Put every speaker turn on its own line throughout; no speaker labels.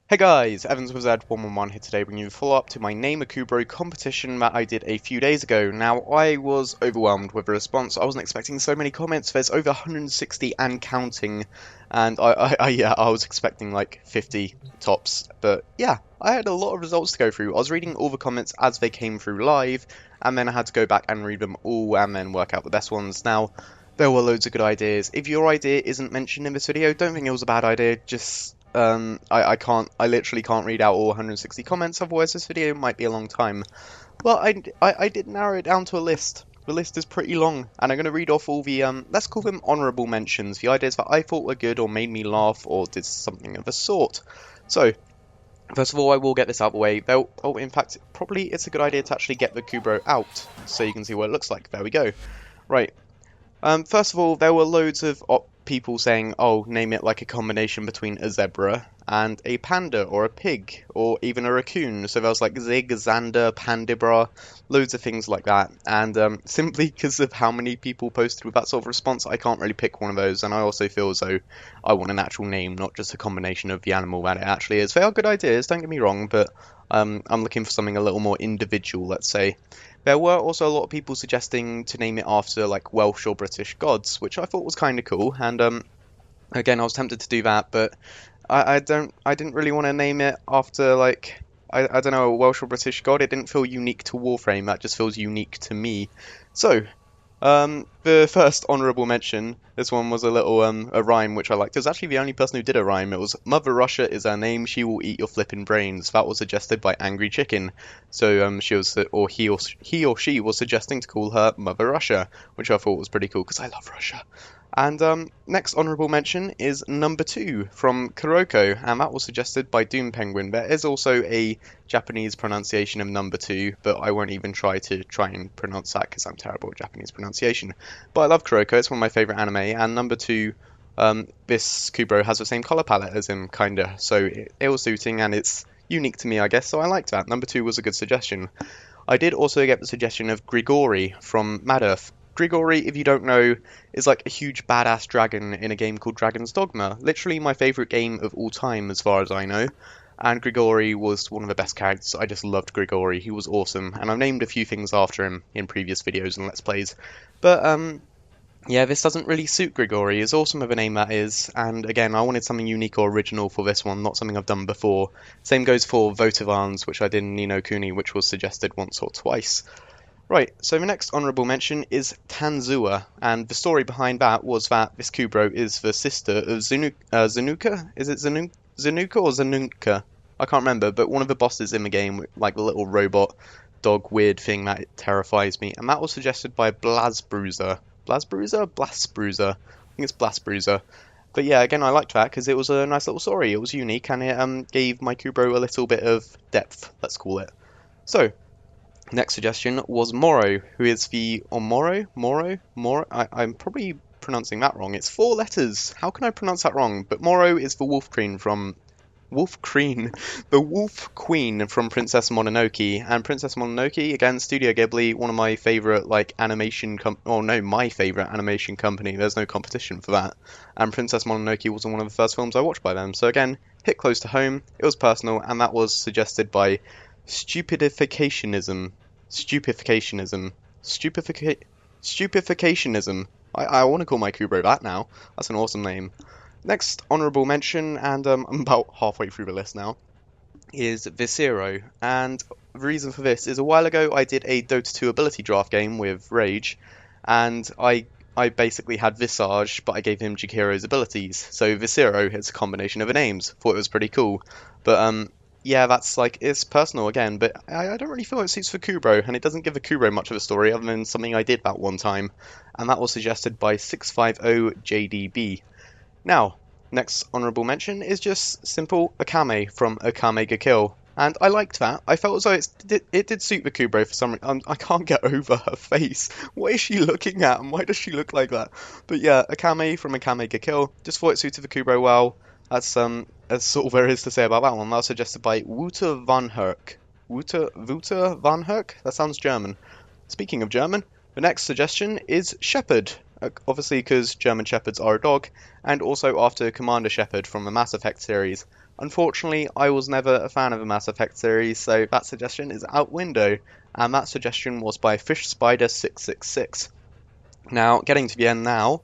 Hey guys, Evans with Z111 here today bringing you a follow-up to my Name a Kubrow competition that I did a few days ago. Now, I was overwhelmed with the response. I wasn't expecting so many comments. There's over 160 and counting, and I was expecting like 50 tops. But yeah, I had a lot of results to go through. I was reading all the comments as they came through live, and then I had to go back and read them all and then work out the best ones. Now, there were loads of good ideas. If your idea isn't mentioned in this video, don't think it was a bad idea. Just I literally can't read out all 160 comments, otherwise this video might be a long time. Well, I did narrow it down to a list. The list is pretty long, and I'm going to read off all the, let's call them honourable mentions, the ideas that I thought were good or made me laugh or did something of the sort. So, first of all, I will get this out of the way. In fact, probably it's a good idea to actually get the Kubrow out, so you can see what it looks like. There we go. Right. First of all, there were loads of people saying, oh, name it like a combination between a zebra and a panda or a pig or even a raccoon. So there was like Zig, Xander, Pandibra, loads of things like that. And simply because of how many people posted with that sort of response, I can't really pick one of those. And I also feel as though I want an actual name, not just a combination of the animal that it actually is. They are good ideas, don't get me wrong, but I'm looking for something a little more individual, let's say. There were also a lot of people suggesting to name it after like Welsh or British gods, which I thought was kind of cool. And again, I was tempted to do that, but I didn't really want to name it after like I don't know, a Welsh or British god. It didn't feel unique to Warframe. That just feels unique to me. So the first honourable mention, this one was a little a rhyme which I liked. It was actually the only person who did a rhyme. It was Mother Russia is her name, she will eat your flippin' brains. That was suggested by Angry Chicken. So she was, or he or she was suggesting to call her Mother Russia, which I thought was pretty cool because I love Russia. And next honourable mention is number 2 from Kuroko, and that was suggested by Doom Penguin. There is also a Japanese pronunciation of number 2, but I won't even try and pronounce that because I'm terrible at Japanese pronunciation. But I love Kuroko, it's one of my favourite anime, and number 2, this Kubrow has the same colour palette as him, kinda, so it was suiting and it's unique to me, I guess, so I liked that. Number 2 was a good suggestion. I did also get the suggestion of Grigori from Mad Earth. Grigori, if you don't know, is like a huge badass dragon in a game called Dragon's Dogma. Literally my favourite game of all time as far as I know. And Grigori was one of the best characters. I just loved Grigori. He was awesome. And I've named a few things after him in previous videos and Let's Plays. But yeah, this doesn't really suit Grigori, as awesome of a name that is. And again, I wanted something unique or original for this one, not something I've done before. Same goes for Votivans, which I did in Ni no Kuni, which was suggested once or twice. Right, so the next honourable mention is Tanzua, and the story behind that was that this Kubrow is the sister of Zanuka? Is it Zanuka or Zanunka? I can't remember, but one of the bosses in the game, like the little robot dog weird thing that terrifies me, and that was suggested by Blazbruiser. Blastbruiser? I think it's Blastbruiser. But yeah, again, I liked that because it was a nice little story, it was unique, and it gave my Kubrow a little bit of depth, let's call it. So, next suggestion was Moro, who is the, or Moro? I'm probably pronouncing that wrong. It's 4 letters. How can I pronounce that wrong? But Moro is the wolf queen from the Wolf Queen from Princess Mononoke. And Princess Mononoke, again, Studio Ghibli, one of my favourite, like, my favourite animation company. There's no competition for that. And Princess Mononoke was one of the first films I watched by them. So again, hit close to home. It was personal, and that was suggested by Stupificationism. I want to call my Kubrow that now. That's an awesome name. Next honourable mention, and I'm about halfway through the list now, is Viscero. And the reason for this is a while ago I did a Dota 2 ability draft game with Rage, and I basically had Visage, but I gave him Jakiro's abilities. So Viscero is a combination of the names. Thought it was pretty cool. But yeah, that's like, it's personal again, but I don't really feel it suits for Kubrow, and it doesn't give a Kubrow much of a story other than something I did that one time, and that was suggested by 650JDB. Now, next honourable mention is just simple Akame from Akame ga Kill, and I liked that. I felt as though it did suit the Kubrow for some reason. I can't get over her face. What is she looking at, and why does she look like that? But yeah, Akame from Akame ga Kill, just thought it suited the Kubrow well. That's sort of there is to say about that one. That was suggested by Wouter van Herk. Wouter van Herk? That sounds German. Speaking of German, the next suggestion is Shepherd. Obviously because German Shepherds are a dog, and also after Commander Shepard from the Mass Effect series. Unfortunately, I was never a fan of the Mass Effect series, so that suggestion is out window, and that suggestion was by Fish Spider 666. Now, getting to the end now,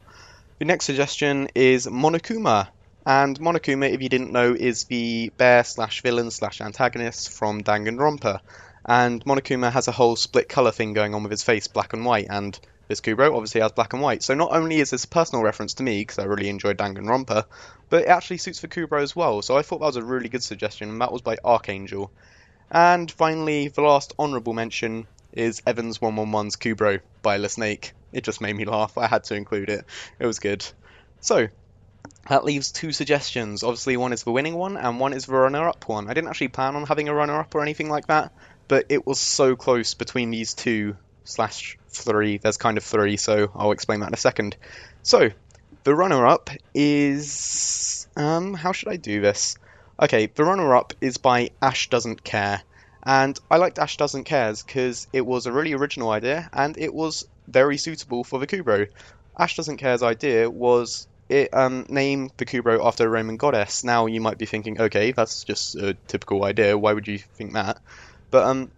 the next suggestion is Monokuma. And Monokuma, if you didn't know, is the bear slash villain slash antagonist from Danganronpa. And Monokuma has a whole split colour thing going on with his face, black and white, and this Kubrow obviously has black and white. So not only is this a personal reference to me, because I really enjoyed Danganronpa, but it actually suits the Kubrow as well. So I thought that was a really good suggestion, and that was by Archangel. And finally, the last honourable mention is Evans 111's Kubrow by La Snake. It just made me laugh. I had to include it. It was good. So, that leaves two suggestions. Obviously, one is the winning one, and one is the runner-up one. I didn't actually plan on having a runner-up or anything like that, but it was so close between these two slash three. There's kind of three, so I'll explain that in a second. So, the runner-up is... how should I do this? Okay, the runner-up is by Ash Doesn't Care. And I liked Ash Doesn't Cares because it was a really original idea, and it was very suitable for the Kubrow. Ash Doesn't Care's idea was name the Kubrow after a Roman goddess. Now you might be thinking, okay, that's just a typical idea, why would you think that? But the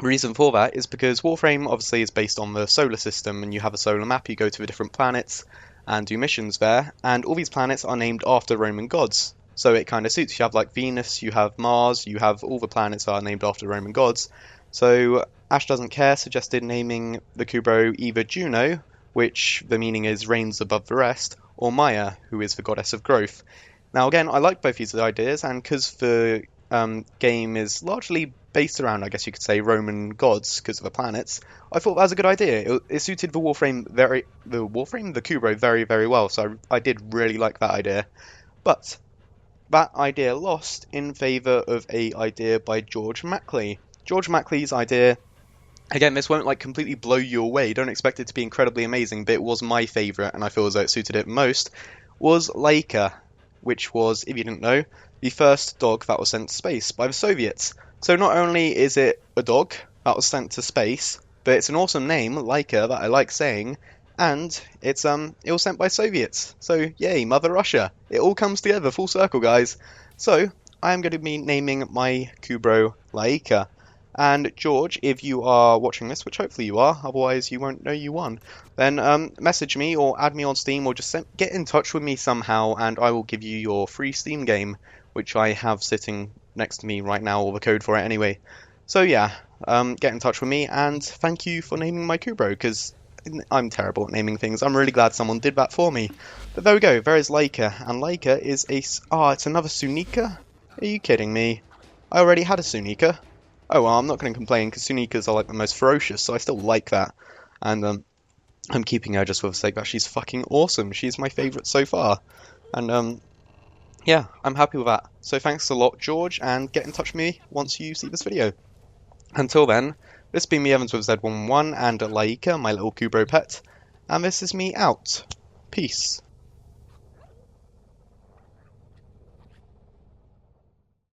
reason for that is because Warframe obviously is based on the solar system, and you have a solar map, you go to the different planets and do missions there, and all these planets are named after Roman gods. So it kind of suits. You have like Venus, you have Mars, you have all the planets are named after Roman gods. So Ash Doesn't Care suggested naming the Kubrow either Juno, which the meaning is reigns above the rest, or Maya, who is the goddess of growth. Now again, I like both these ideas, and because the game is largely based around, I guess you could say, Roman gods because of the planets, I thought that was a good idea. It suited the Kubrow very, very well, so I did really like that idea. But that idea lost in favour of a idea by George Mackley. George Mackley's idea, again, this won't like completely blow you away, don't expect it to be incredibly amazing, but it was my favourite, and I feel as though it suited it most, was Laika, which was, if you didn't know, the first dog that was sent to space by the Soviets. So not only is it a dog that was sent to space, but it's an awesome name, Laika, that I like saying, and it was sent by Soviets. So yay, Mother Russia. It all comes together, full circle, guys. So I am going to be naming my Kubrow Laika. And George, if you are watching this, which hopefully you are, otherwise you won't know you won, then message me or add me on Steam, or just get in touch with me somehow, and I will give you your free Steam game, which I have sitting next to me right now, or the code for it anyway. So yeah, get in touch with me, and thank you for naming my Kubrow, because I'm terrible at naming things. I'm really glad someone did that for me. But there we go, there is Laika, and Laika is it's another Sunika? Are you kidding me? I already had a Sunika. Oh well, I'm not going to complain, because Sunikas are like the most ferocious, so I still like that. And I'm keeping her just for the sake that she's fucking awesome. She's my favourite so far. And yeah, I'm happy with that. So thanks a lot, George, and get in touch with me once you see this video. Until then, this has been me, Evans with Z111, and Laika, my little Kubrow pet, and this is me out. Peace.